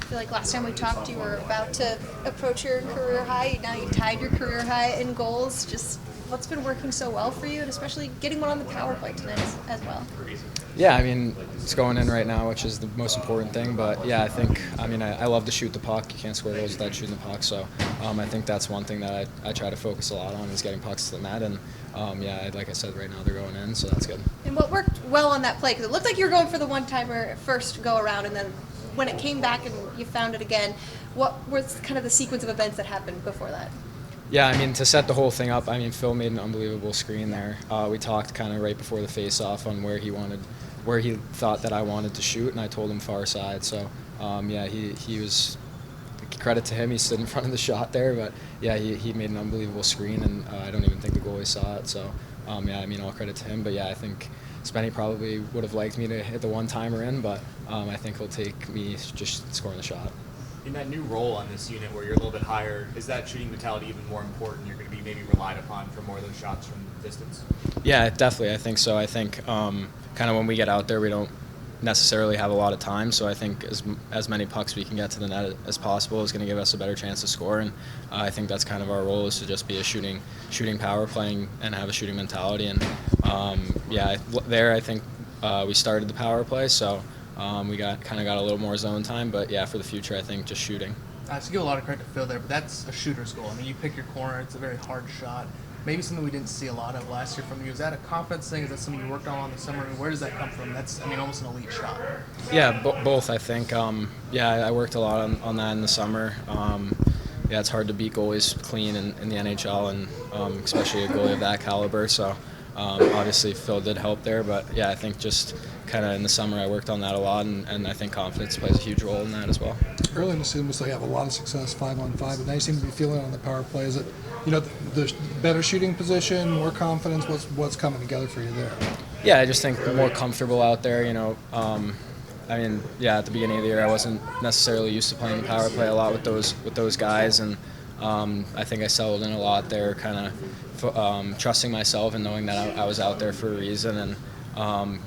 feel like last time we talked, you were about to approach your career high. Now you tied your career high in goals. Just what's been working so well for you, and especially getting one on the power play tonight as well. Yeah, I mean, it's going in right now, which is the most important thing. But yeah, I love to shoot the puck. You can't score goals without shooting the puck. So I think that's one thing that I try to focus a lot on is getting pucks to the net. And yeah, like I said, right now they're going in, so that's good. And what worked well on that play? Because it looked like you were going for the one-timer first go around, and then when it came back and you found it again, what was kind of the sequence of events that happened before that? Yeah, I mean, to set the whole thing up, I mean, Phil made an unbelievable screen there. We talked kind of right before the face-off on where he thought that I wanted to shoot, and I told him far side. So, yeah, he was, credit to him, he stood in front of the shot there. But, yeah, he made an unbelievable screen, and I don't even think the goalie saw it. So, yeah, I mean, all credit to him. But, yeah, I think Spenny probably would have liked me to hit the one-timer in, but I think he'll take me just scoring the shot. In that new role on this unit where you're a little bit higher, is that shooting mentality even more important? You're going to be maybe relied upon for more of those shots from distance? Yeah, definitely. I think so. I think kind of when we get out there, we don't necessarily have a lot of time. So I think as many pucks we can get to the net as possible is going to give us a better chance to score. And I think that's kind of our role, is to just be a shooting power playing and have a shooting mentality. And yeah, there I think we started the power play, so we got a little more zone time. But yeah, for the future, I think just shooting. I give a lot of credit to Phil there, but that's a shooter's goal. I mean, you pick your corner; it's a very hard shot. Maybe something we didn't see a lot of last year from you. Is that a confidence thing? Is that something you worked on in the summer? I mean, where does that come from? That's, I mean, almost an elite shot. Yeah, both, I think. Yeah, I worked a lot on that in the summer. Yeah, it's hard to beat goalies clean in the NHL, and especially a goalie of that caliber. So obviously Phil did help there, but yeah, I think just kind of in the summer I worked on that a lot, and I think confidence plays a huge role in that as well. Early in the season, we still have a lot of success 5-on-5, but now you seem to be feeling it on the power play. Is it, the better shooting position, more confidence? What's coming together for you there? Yeah, I just think more comfortable out there. I mean, yeah, at the beginning of the year, I wasn't necessarily used to playing the power play a lot with those guys, and I think I settled in a lot there, kind of trusting myself and knowing that I was out there for a reason. And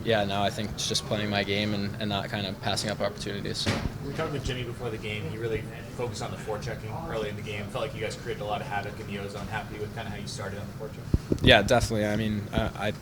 yeah, now I think it's just playing my game and not kind of passing up opportunities. We talked with Jimmy before the game. He really focused on the forechecking early in the game. Felt like you guys created a lot of havoc in the ozone. Happy with kind of how you started on the forecheck? Yeah, definitely. I mean,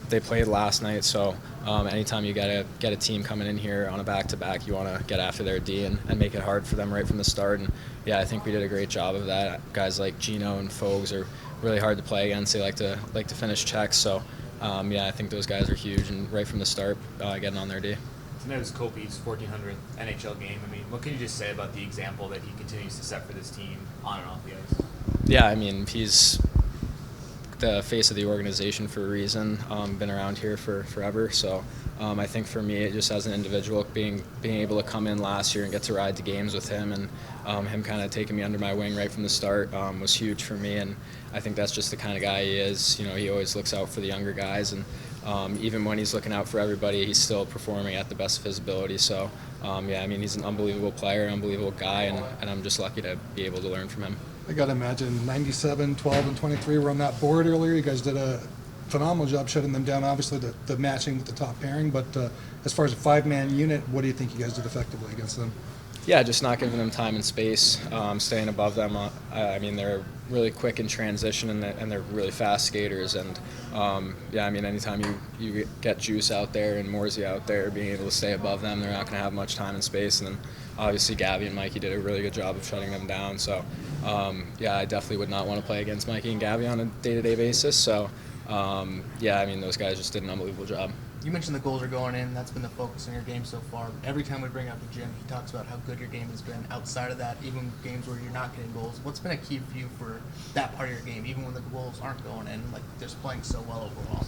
they played last night, so anytime you get a team coming in here on a back-to-back, you want to get after their D and make it hard for them right from the start. And yeah, I think we did a great job of that. Guys like Gino and Fogues are really hard to play against. They like to finish checks. So yeah, I think those guys are huge, and right from the start, getting on their D. Tonight was Kopi's 1400th NHL game. I mean, what can you just say about the example that he continues to set for this team on and off the ice? Yeah, I mean, he's the face of the organization for a reason. Been around here for forever. So I think for me, just as an individual, being able to come in last year and get to ride the games with him, and him kind of taking me under my wing right from the start was huge for me. And I think that's just the kind of guy he is. He always looks out for the younger guys, and even when he's looking out for everybody, he's still performing at the best of his ability. So yeah, I mean, he's an unbelievable player, unbelievable guy, and I'm just lucky to be able to learn from him. I got to imagine 97, 12, and 23 were on that board earlier. You guys did a phenomenal job shutting them down, obviously the matching with the top pairing. But as far as a five-man unit, what do you think you guys did effectively against them? Yeah, just not giving them time and space, staying above them. I mean, they're really quick in transition, and they're really fast skaters. And yeah, I mean, anytime you get Juice out there and Morsey out there, being able to stay above them, they're not going to have much time and space. And then obviously Gabby and Mikey did a really good job of shutting them down. So yeah, I definitely would not want to play against Mikey and Gabby on a day-to-day basis. So yeah, I mean, those guys just did an unbelievable job. You mentioned the goals are going in. That's been the focus in your game so far. Every time we bring up the Jim, he talks about how good your game has been. Outside of that, even games where you're not getting goals, what's been a key for you for that part of your game, even when the goals aren't going in, like just playing so well overall?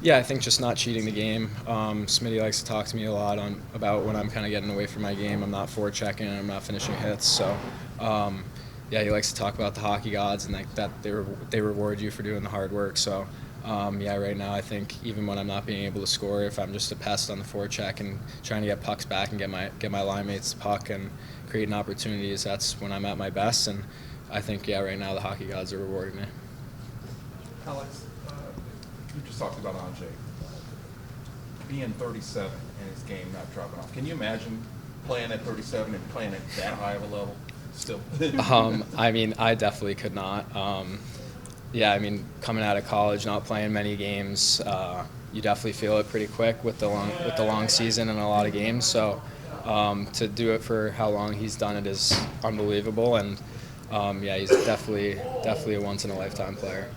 Yeah, I think just not cheating the game. Smitty likes to talk to me a lot about when I'm kind of getting away from my game. I'm not forechecking and I'm not finishing hits. So yeah, he likes to talk about the hockey gods and that they reward you for doing the hard work. So yeah, right now I think even when I'm not being able to score, if I'm just a pest on the forecheck and trying to get pucks back and get my line mates the puck and creating opportunities, that's when I'm at my best. And I think, yeah, right now the hockey gods are rewarding me. Alex, you just talked about Anjay being 37 and his game not dropping off. Can you imagine playing at 37 and playing at that high of a level still? I mean, I definitely could not. Yeah, I mean, coming out of college, not playing many games, you definitely feel it pretty quick with the long season and a lot of games. So to do it for how long he's done it is unbelievable, and yeah, he's definitely a once in a lifetime player.